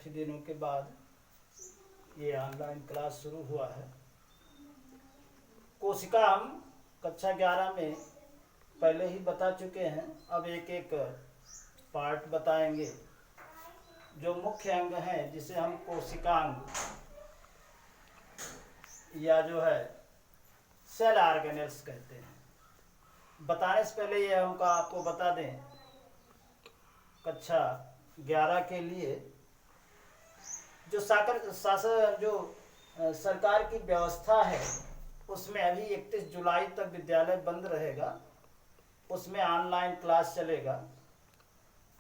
काफ़ी दिनों के बाद ये ऑनलाइन क्लास शुरू हुआ है। कोशिका हम कक्षा 11 में पहले ही बता चुके हैं। अब एक एक पार्ट बताएंगे। जो मुख्य अंग हैं जिसे हम कोशिकांग या जो है सेल ऑर्गेनेल्स कहते हैं। बताने से पहले ये हम आपको बता दें, कक्षा 11 के लिए जो सरकार की व्यवस्था है उसमें अभी 31 जुलाई तक विद्यालय बंद रहेगा। उसमें ऑनलाइन क्लास चलेगा।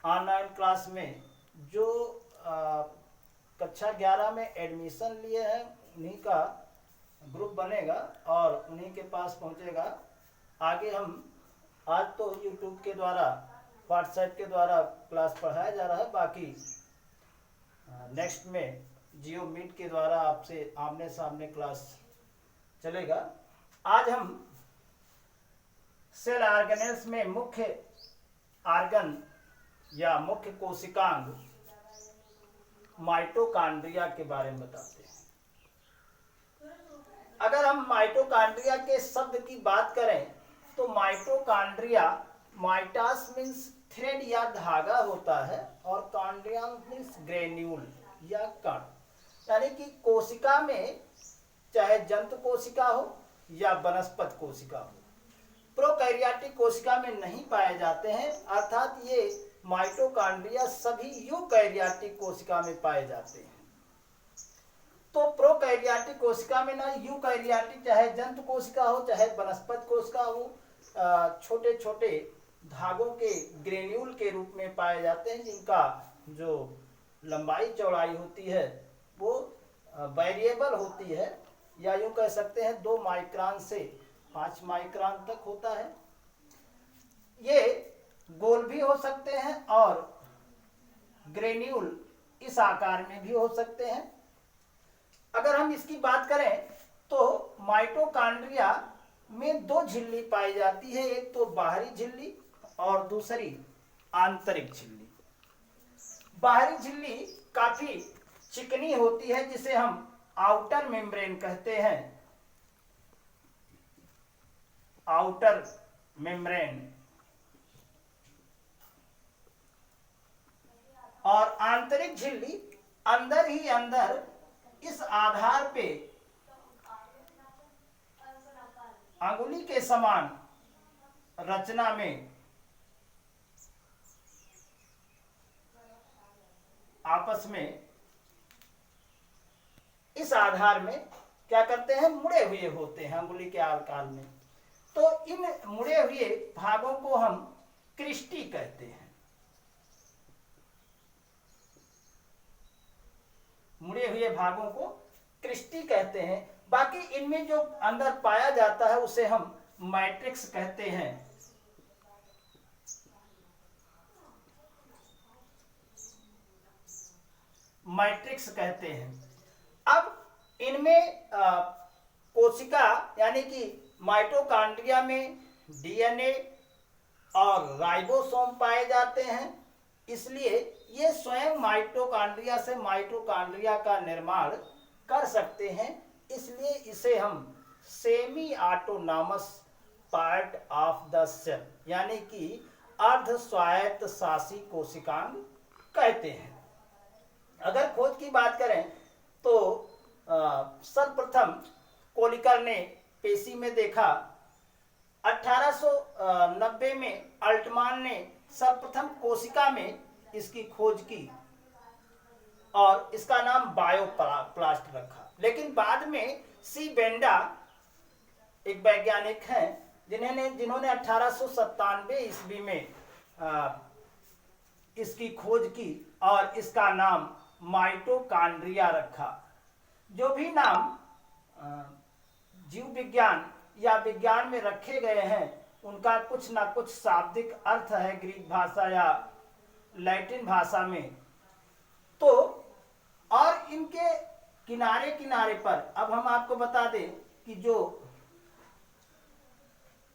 ऑनलाइन क्लास में जो कक्षा 11 में एडमिशन लिए हैं उन्हीं का ग्रुप बनेगा और उन्हीं के पास पहुंचेगा। आगे हम आज तो यूट्यूब के द्वारा, व्हाट्सएप के द्वारा क्लास पढ़ाया जा रहा है। बाकी नेक्स्ट में जियो मीट के द्वारा आपसे आमने सामने क्लास चलेगा। आज हम सेल ऑर्गेनेल्स में मुख्य ऑर्गन या मुख्य कोशिकांग माइटोकॉन्ड्रिया के बारे में बताते हैं। अगर हम माइटोकॉन्ड्रिया के शब्द की बात करें तो माइटोकॉन्ड्रिया, माइटास मीन्स थ्रेड या धागा होता है और कॉन्ड्रिया मीन्स ग्रेन्यूल या कण। यानी कि कोशिका में चाहे जंतु कोशिका हो या वनस्पति कोशिका हो, प्रोकैरियोटिक कोशिका में नहीं पाए जाते हैं। अर्थात ये माइटोकॉन्ड्रिया सभी यूकैरियोटिक कोशिका में पाए जाते हैं। तो प्रोकैरियोटिक कोशिका में ना यूकैरियोटिक, चाहे जंतु कोशिका हो चाहे वनस्पति कोशिका हो, छोटे छोटे धागों के ग्रेन्यूल के रूप में पाए जाते हैं, जिनका जो लंबाई चौड़ाई होती है वो वेरिएबल होती है, या यूं कह सकते हैं 2 माइक्रोन से 5 माइक्रोन तक होता है। ये गोल भी हो सकते हैं और ग्रेन्यूल इस आकार में भी हो सकते हैं। अगर हम इसकी बात करें तो माइटोकॉन्ड्रिया में 2 झिल्ली पाई जाती है, एक तो बाहरी झिल्ली और दूसरी आंतरिक झिल्ली। बाहरी झिल्ली काफी चिकनी होती है जिसे हम आउटर मेम्ब्रेन कहते हैं, आउटर मेम्ब्रेन। और आंतरिक झिल्ली अंदर ही अंदर इस आधार पे अंगुली के समान रचना में आपस में इस आधार में क्या करते हैं, मुड़े हुए होते हैं अंगुली के आकार में। तो इन मुड़े हुए भागों को हम क्रिस्टी कहते हैं। मुड़े हुए भागों को क्रिस्टी कहते हैं। बाकी इनमें जो अंदर पाया जाता है उसे हम मैट्रिक्स कहते हैं। मैट्रिक्स कहते हैं। अब इनमें कोशिका यानी कि माइटोकॉन्ड्रिया में डीएनए और राइबोसोम पाए जाते हैं, इसलिए ये स्वयं माइटोकॉन्ड्रिया से माइटोकॉन्ड्रिया का निर्माण कर सकते हैं। इसलिए इसे हम semi autonomous part of the cell यानी कि अर्ध स्वायत्त शासी कोशिकांग कहते हैं। अगर खोज की बात करें तो सर्वप्रथम कोलिकर ने पेशी में देखा। 1890 में अल्टमान ने सर्वप्रथम कोशिका में इसकी खोज की और इसका नाम बायोप्लास्ट रखा। लेकिन बाद में सी बेंडा एक वैज्ञानिक हैं जिन्होंने 1897 ईस्वी में इसकी खोज की और इसका नाम माइटोकॉन्ड्रिया रखा। जो भी नाम जीव विज्ञान या विज्ञान में रखे गए हैं उनका कुछ ना कुछ शाब्दिक अर्थ है ग्रीक भाषा या लैटिन भाषा में। तो और इनके किनारे किनारे पर अब हम आपको बता दें कि जो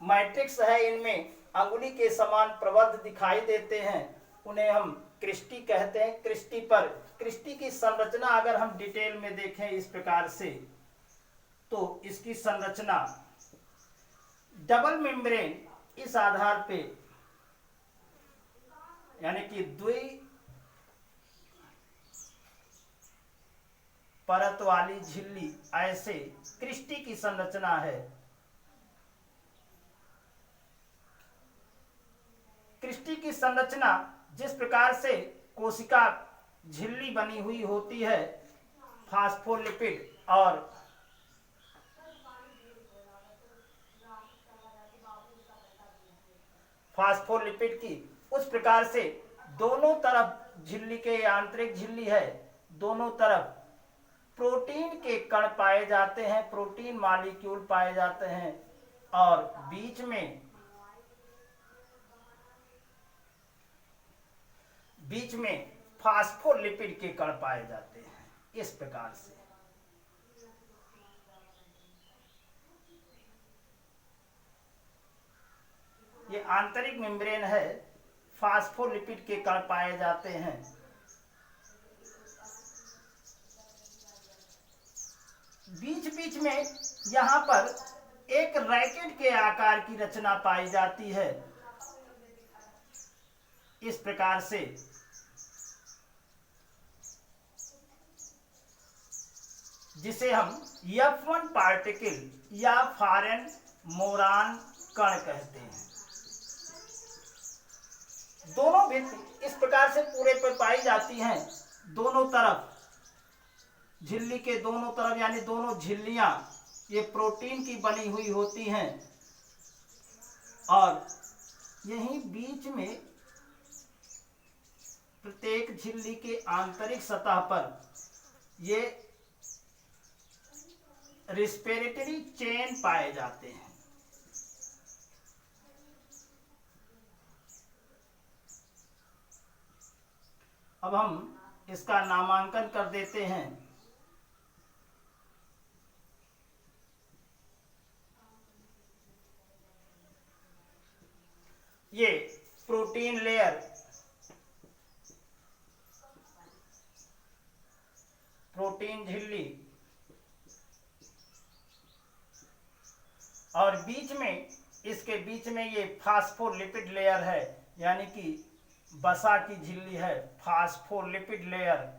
मैट्रिक्स है इनमें अंगुली के समान प्रबंध दिखाई देते हैं, उन्हें हम क्रिस्टी कहते हैं। क्रिस्टी पर क्रिस्टी की संरचना अगर हम डिटेल में देखें इस प्रकार से, तो इसकी संरचना डबल मेम्ब्रेन इस आधार पे, यानी कि द्वि परत वाली झिल्ली, ऐसे क्रिस्टी की संरचना है। क्रिस्टी की संरचना जिस प्रकार से कोशिका झिल्ली बनी हुई होती है फास्फोलिपिड और फास्फोलिपिड की, उस प्रकार से दोनों तरफ झिल्ली के, आंतरिक झिल्ली है, दोनों तरफ प्रोटीन के कण पाए जाते हैं, प्रोटीन मॉलिक्यूल पाए जाते हैं, और बीच में फास्फोलिपिड के कण पाए जाते हैं। इस प्रकार से ये आंतरिक मेम्ब्रेन है, फास्फोलिपिड के कण पाए जाते हैं। बीच बीच में यहाँ पर एक रैकेट के आकार की रचना पाई जाती है। इस प्रकार से जिसे हम F1 पार्टिकल या फॉरेन मोरान कण कहते हैं। दोनों भी इस प्रकार से पूरे पर पाई जाती हैं। दोनों तरफ, झिल्ली के दोनों तरफ, यानी दोनों झिल्लियां ये प्रोटीन की बनी हुई होती हैं, और यहीं बीच में प्रत्येक झिल्ली के आंतरिक सतह पर ये रेस्पिरेटरी चेन पाए जाते हैं। अब हम इसका नामांकन कर देते हैं। ये प्रोटीन लेयर, प्रोटीन झिल्ली, और बीच में, इसके बीच में ये फास्फोलिपिड लेयर है, यानी कि वसा की झिल्ली है, फास्फोलिपिड लेयर।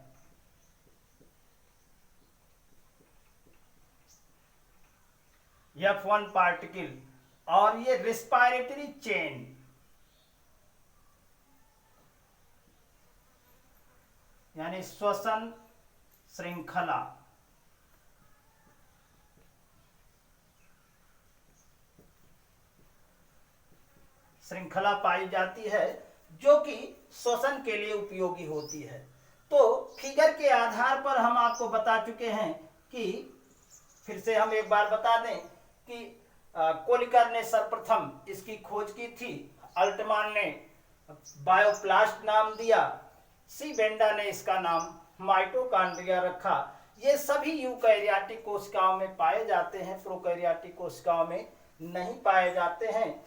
F1 पार्टिकल, और ये रेस्पिरेटरी चेन, यानी श्वसन श्रृंखला। श्रृंखला पाई जाती है जो कि श्वसन के लिए उपयोगी होती है। तो फिगर के आधार पर हम आपको बता चुके हैं कि, फिर से हम एक बार बता दें कि कोलिकर ने सर्वप्रथम इसकी खोज की थी, अल्टमान ने बायोप्लास्ट नाम दिया, सी बेंडा ने इसका नाम माइटोकॉन्ड्रिया रखा। ये सभी यूकैरियोटिक कोशिकाओं में पाए जाते हैं, प्रोकैरियोटिक कोशिकाओं में नहीं पाए जाते हैं।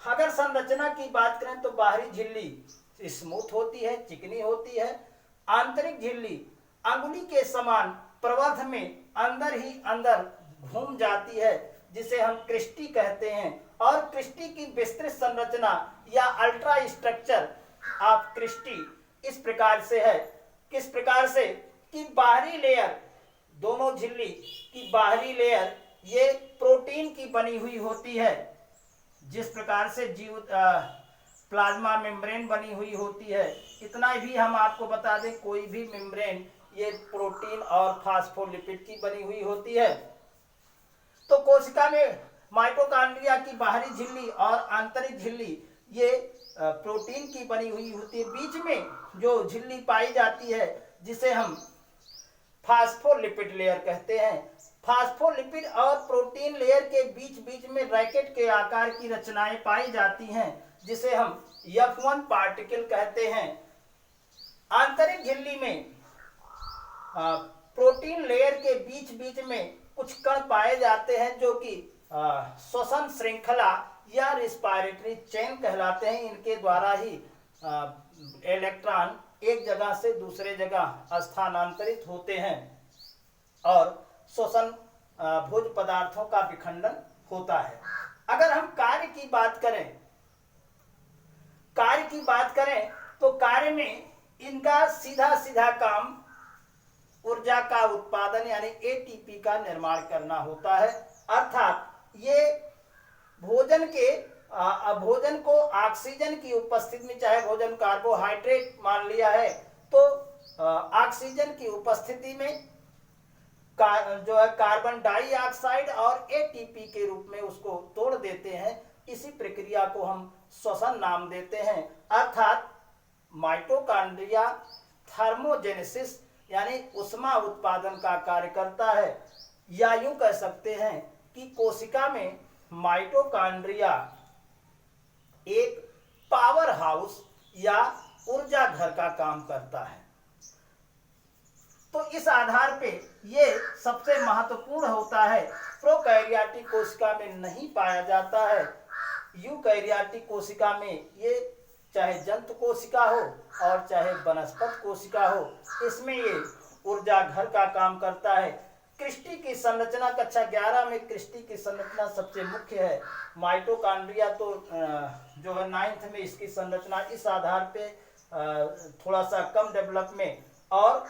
अगर संरचना की बात करें तो बाहरी झिल्ली स्मूथ होती है, चिकनी होती है। आंतरिक झिल्ली अंगुली के समान प्रवर्ध में अंदर ही अंदर घूम जाती है, जिसे हम क्रिस्टी कहते हैं। और क्रिस्टी की विस्तृत संरचना या अल्ट्रा स्ट्रक्चर ऑफ क्रिस्टी इस प्रकार से है। किस प्रकार से कि बाहरी लेयर, दोनों झिल्ली की बाहरी लेयर ये प्रोटीन की बनी हुई होती है, जिस प्रकार से प्लाज्मा मेम्ब्रेन बनी हुई होती है। इतना भी हम आपको बता दें, कोई भी मेम्ब्रेन ये प्रोटीन और फास्फोलिपिड की बनी हुई होती है। तो कोशिका में माइटोकॉन्ड्रिया की बाहरी झिल्ली और आंतरिक झिल्ली ये प्रोटीन की बनी हुई होती है। बीच में जो झिल्ली पाई जाती है जिसे हम फास्फोलिपिड लेयर कहते हैं। फास्फोलिपिड और प्रोटीन लेयर के बीच बीच में रैकेट के आकार की रचनाएं पाई जाती हैं, जिसे हम F1 पार्टिकल कहते हैं। आंतरिक झिल्ली में प्रोटीन लेयर के बीच बीच में कुछ कण पाए जाते हैं जो कि श्वसन श्रृंखला या रेस्पिरेटरी चेन कहलाते हैं। इनके द्वारा ही इलेक्ट्रॉन एक जगह से दूसरे जगह स्थानांतरित होते हैं और श्वसन भोज्य पदार्थों का विखंडन होता है। अगर हम कार्य की बात करें तो कार्य में इनका सीधा सीधा काम ऊर्जा का उत्पादन यानी एटीपी का निर्माण करना होता है। अर्थात ये भोजन को ऑक्सीजन की उपस्थिति में, चाहे भोजन कार्बोहाइड्रेट मान लिया है तो ऑक्सीजन की उपस्थिति में जो है कार्बन डाइऑक्साइड और एटीपी के रूप में उसको तोड़ देते हैं। इसी प्रक्रिया को हम श्वसन नाम देते हैं। अर्थात माइटोकॉन्ड्रिया थर्मोजेनेसिस यानी ऊष्मा उत्पादन का कार्य करता है, या यूं कह सकते हैं कि कोशिका में माइटोकॉन्ड्रिया एक पावर हाउस या ऊर्जा घर का काम करता है। तो इस आधार पे ये सबसे महत्वपूर्ण होता है। प्रोकैरियोटिक कोशिका में नहीं पाया जाता है। यूकैरियोटिक कोशिका में ये चाहे जंतु कोशिका हो और चाहे वनस्पति कोशिका हो, इसमें ये ऊर्जा घर का काम करता है। क्रिस्टी की संरचना कक्षा 11 में क्रिस्टी की संरचना सबसे मुख्य है। माइटोकॉन्ड्रिया तो जो है 9th में इसकी संरचना इस आधार पे थोड़ा सा कम डेवलप में, और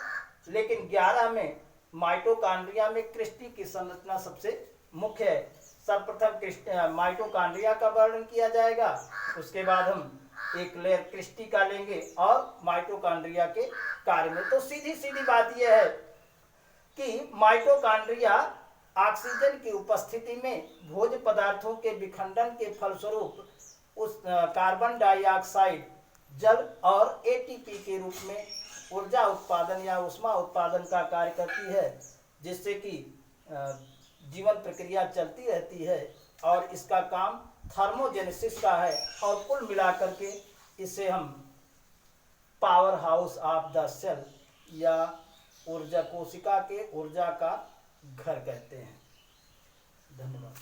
लेकिन 11 में माइटोकॉन्ड्रिया में क्रिस्टी की संरचना सबसे मुख्य है। सर्वप्रथम माइटोकॉन्ड्रिया का वर्णन किया जाएगा, उसके बाद हम एक लेयर क्रिस्टी का लेंगे और माइटोकॉन्ड्रिया के कार्य में। तो सीधी सीधी बात यह है कि माइटोकॉन्ड्रिया ऑक्सीजन की उपस्थिति में भोज्य पदार्थों के विखंडन के फलस्वरूप उस कार्बन डाइऑक्साइड, जल और एटीपी के रूप में ऊर्जा उत्पादन या ऊष्मा उत्पादन का कार्य करती है, जिससे कि जीवन प्रक्रिया चलती रहती है। और इसका काम थर्मोजेनेसिस का है, और कुल मिलाकर के इसे हम power house of the cell या ऊर्जा कोशिका के ऊर्जा का घर कहते हैं। धन्यवाद।